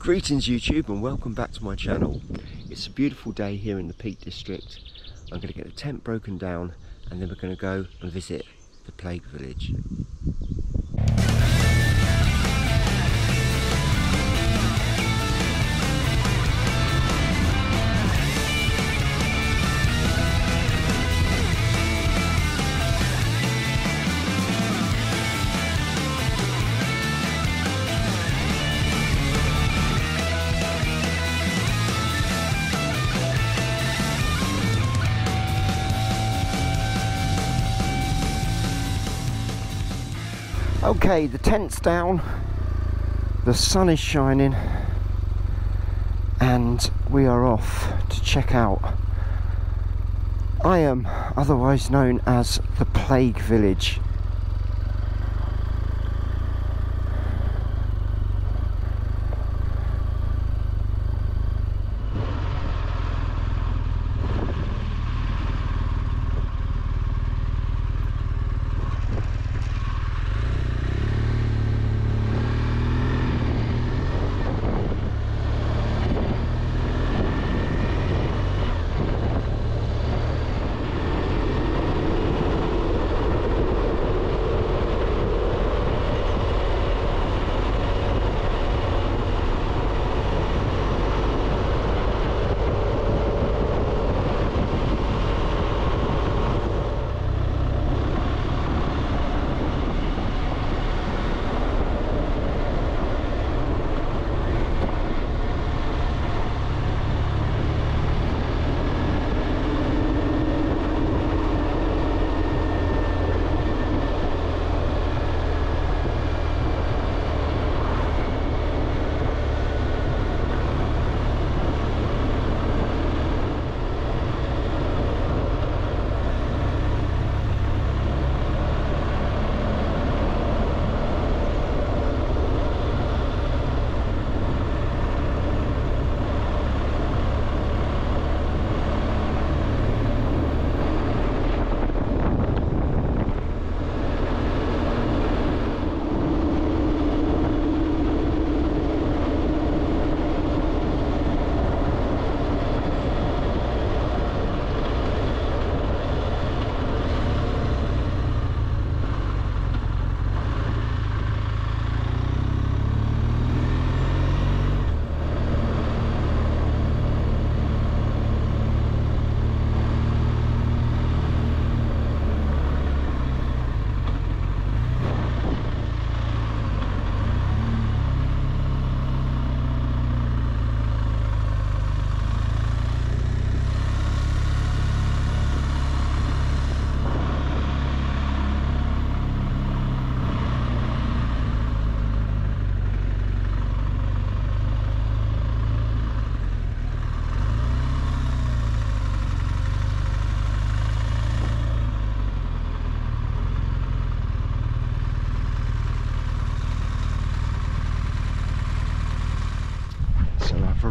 Greetings YouTube and welcome back to my channel. It's a beautiful day here in the Peak District. I'm going to get the tent broken down and then we're going to go and visit the plague village. Okay, the tent's down, the sun is shining, and we are off to check out Eyam, otherwise known as the Plague Village.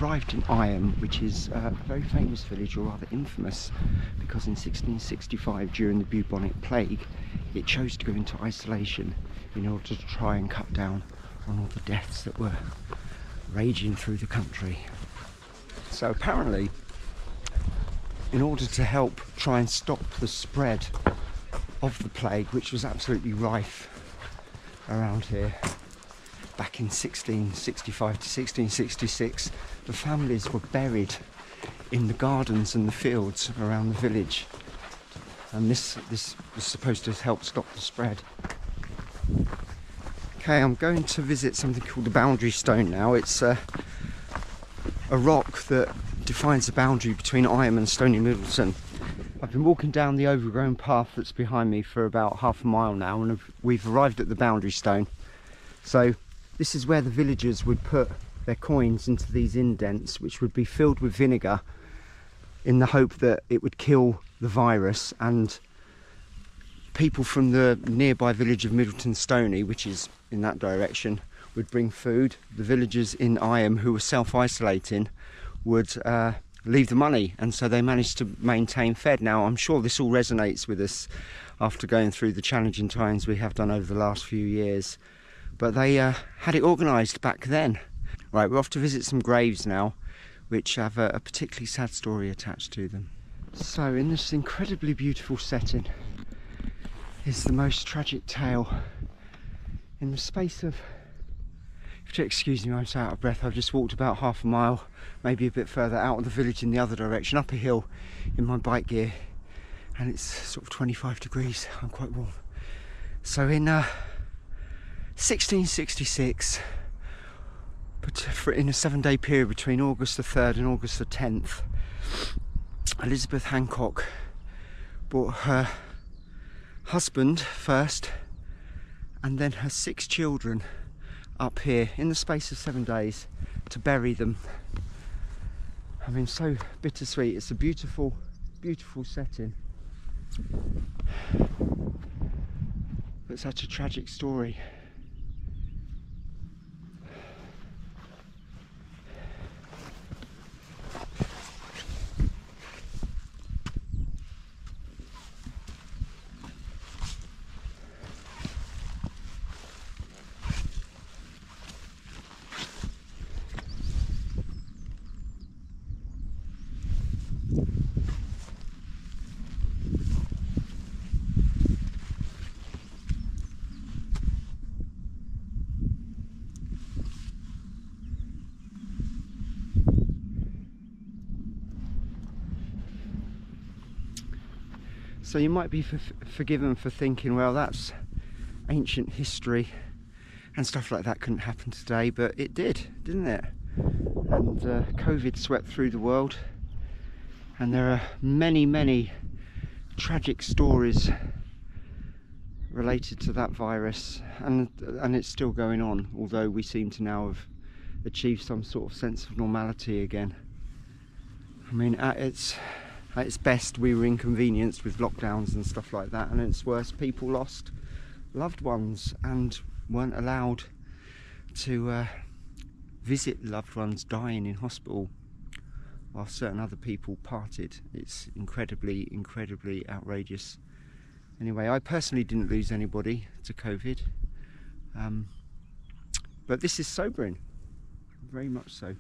Arrived in Eyam, which is a very famous village, or rather infamous, because in 1665 during the bubonic plague it chose to go into isolation in order to try and cut down on all the deaths that were raging through the country. So apparently, in order to help try and stop the spread of the plague, which was absolutely rife around here back in 1665 to 1666, the families were buried in the gardens and the fields around the village, and this was supposed to help stop the spread. Okay, I'm going to visit something called the boundary stone now. It's a rock that defines the boundary between Eyam and Stony Middleton. I've been walking down the overgrown path that's behind me for about half a mile now, and we've arrived at the boundary stone. So this is where the villagers would put their coins into these indents, which would be filled with vinegar in the hope that it would kill the virus, and people from the nearby village of Middleton Stony, which is in that direction, would bring food. The villagers in Eyam who were self-isolating would leave the money, and so they managed to maintain fed. Now, I'm sure this all resonates with us after going through the challenging times we have done over the last few years, but they had it organised back then. Right, we're off to visit some graves now, which have a particularly sad story attached to them. So in this incredibly beautiful setting is the most tragic tale. In the space of, if you'll excuse me, I'm so out of breath, I've just walked about half a mile, maybe a bit further out of the village in the other direction, up a hill in my bike gear, and it's sort of 25 degrees, I'm quite warm. So in 1666, but in a 7-day period between August the 3rd and August the 10th, Elizabeth Hancock brought her husband first and then her 6 children up here in the space of 7 days to bury them. I mean, so bittersweet. It's a beautiful, beautiful setting, but such a tragic story. So you might be forgiven for thinking, well, that's ancient history and stuff like that couldn't happen today, but it did, didn't it? And COVID swept through the world, and there are many, many tragic stories related to that virus, and it's still going on, although we seem to now have achieved some sort of sense of normality again. I mean, at its best, we were inconvenienced with lockdowns and stuff like that, and at its worst, people lost loved ones and weren't allowed to visit loved ones dying in hospital while certain other people parted. It's incredibly, incredibly outrageous. Anyway, I personally didn't lose anybody to COVID, but this is sobering, very much so.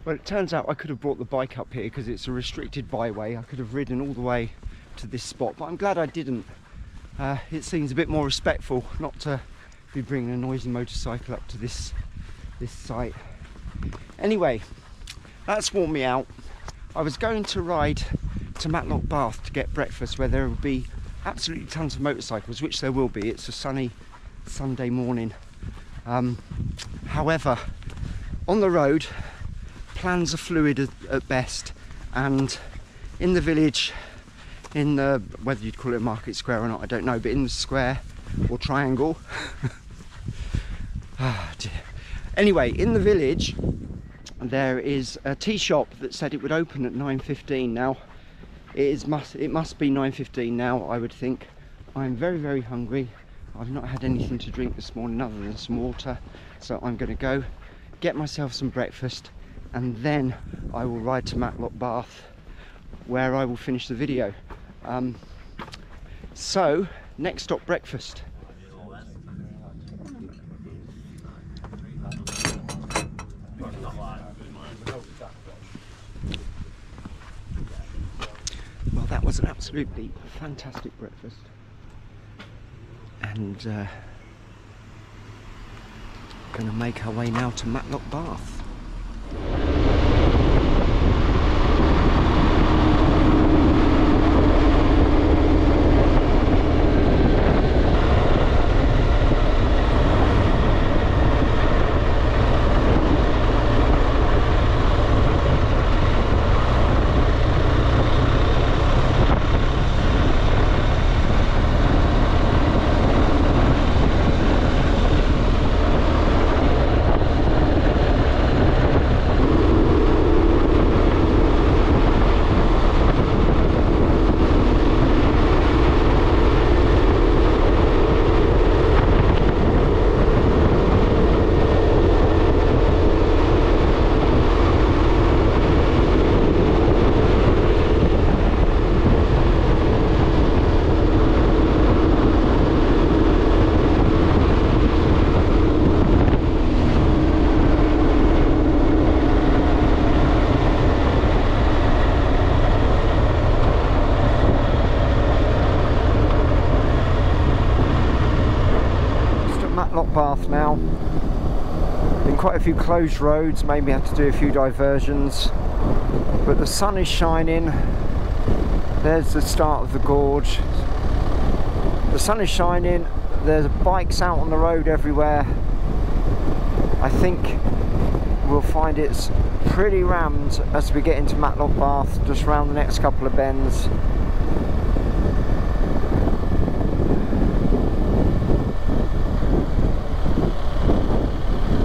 Well, it turns out I could have brought the bike up here because it's a restricted byway. I could have ridden all the way to this spot, but I'm glad I didn't. It seems a bit more respectful not to be bringing a noisy motorcycle up to this site. Anyway, that's worn me out. I was going to ride to Matlock Bath to get breakfast, where there will be absolutely tons of motorcycles, which there will be. It's a sunny Sunday morning. However, on the road, plans are fluid at best, and in the village, in the, whether you'd call it a market square or not, I don't know, but in the square or triangle, ah dear. Anyway, in the village there is a tea shop that said it would open at 9:15. Now it must be 9:15 now, I would think. I'm very, very hungry. I've not had anything to drink this morning other than some water, so I'm going to go get myself some breakfast, and then I will ride to Matlock Bath, where I will finish the video. So, next stop, breakfast. Well, that was an absolutely fantastic breakfast, and going to make our way now to Matlock Bath. now. Been quite a few closed roads, maybe had to do a few diversions, but the sun is shining. There's the start of the gorge. The sun is shining, there's bikes out on the road everywhere. I think we'll find it's pretty rammed as we get into Matlock Bath, just round the next couple of bends.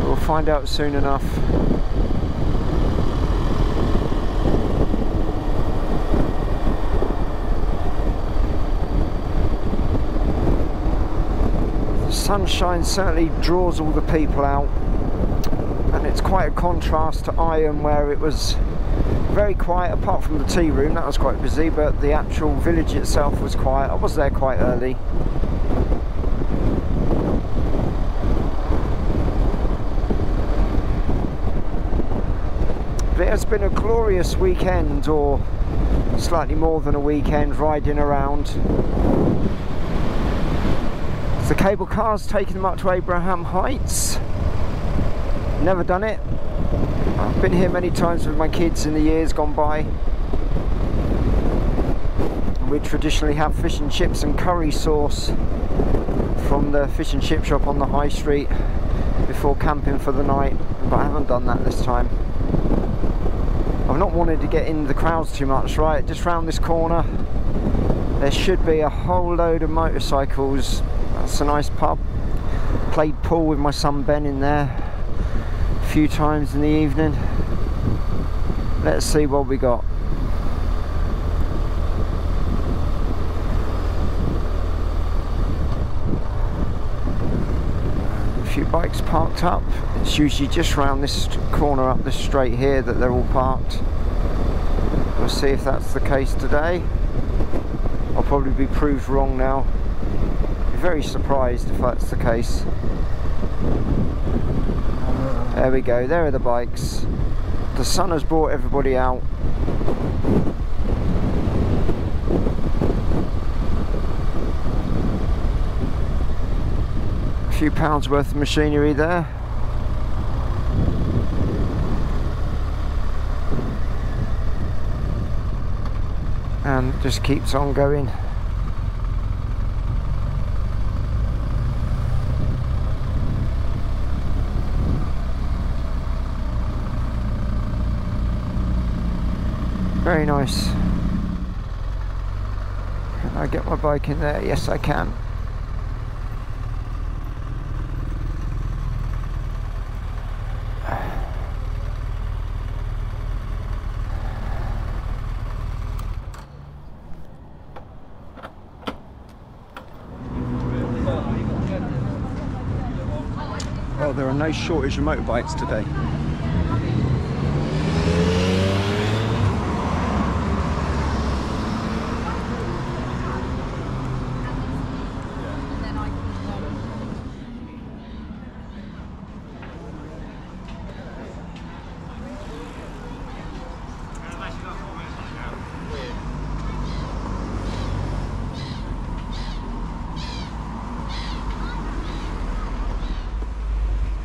We'll find out soon enough. The sunshine certainly draws all the people out. And it's quite a contrast to Eyam, where it was very quiet, apart from the tea room, that was quite busy, but the actual village itself was quiet. I was there quite early. But it has been a glorious weekend, or slightly more than a weekend, riding around. The cable car's taken them up to Abraham Heights. Never done it. I've been here many times with my kids in the years gone by. We traditionally have fish and chips and curry sauce from the fish and chip shop on the high street before camping for the night, but I haven't done that this time. I've not wanted to get in the crowds too much. Right, just round this corner there should be a whole load of motorcycles. That's a nice pub. Played pool with my son Ben in there a few times in the evening. Let's see what we got. A few bikes parked up. It's usually just round this corner up this straight here that they're all parked. We'll see if that's the case today. I'll probably be proved wrong now. Be very surprised if that's the case. There we go, there are the bikes. The sun has brought everybody out. A few pounds worth of machinery there. And it just keeps on going. Very nice. Can I get my bike in there? Yes, I can. Well, there are no shortage of motorbikes today.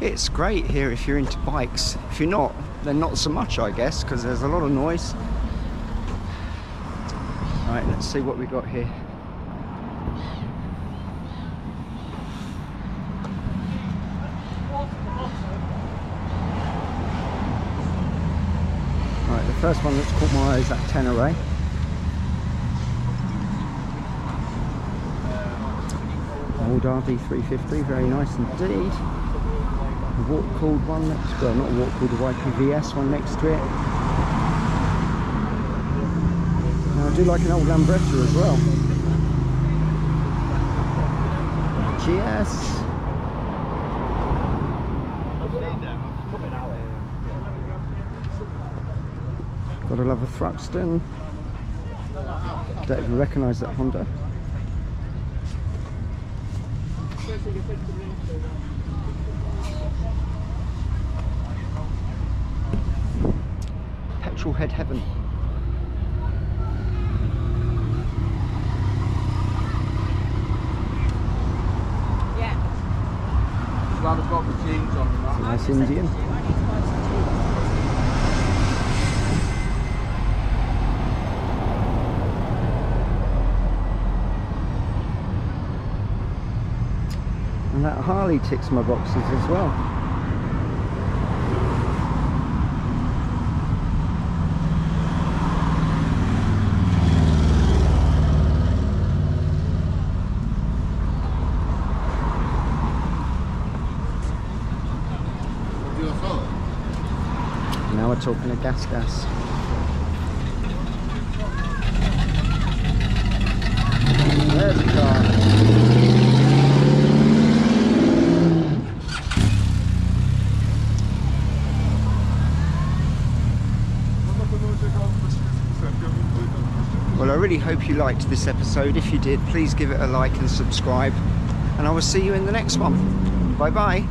It's great here if you're into bikes. If you're not, then not so much, I guess, because there's a lot of noise. Right, let's see what we got here. Right, the first one that's caught my eye is that Tenere. Old RD350, very nice indeed. Water cooled one next, well, not water cooled, the YPVS one next to it. Now, I do like an old Lambretta as well. GS. Gotta love a Thruxton. Don't even recognise that Honda. Petrol head heaven. Yeah. nice Indian. And that Harley ticks my boxes as well. Now we're talking a gas. There's a car. Well, I really hope you liked this episode. If you did, please give it a like and subscribe, and I will see you in the next one. Bye bye.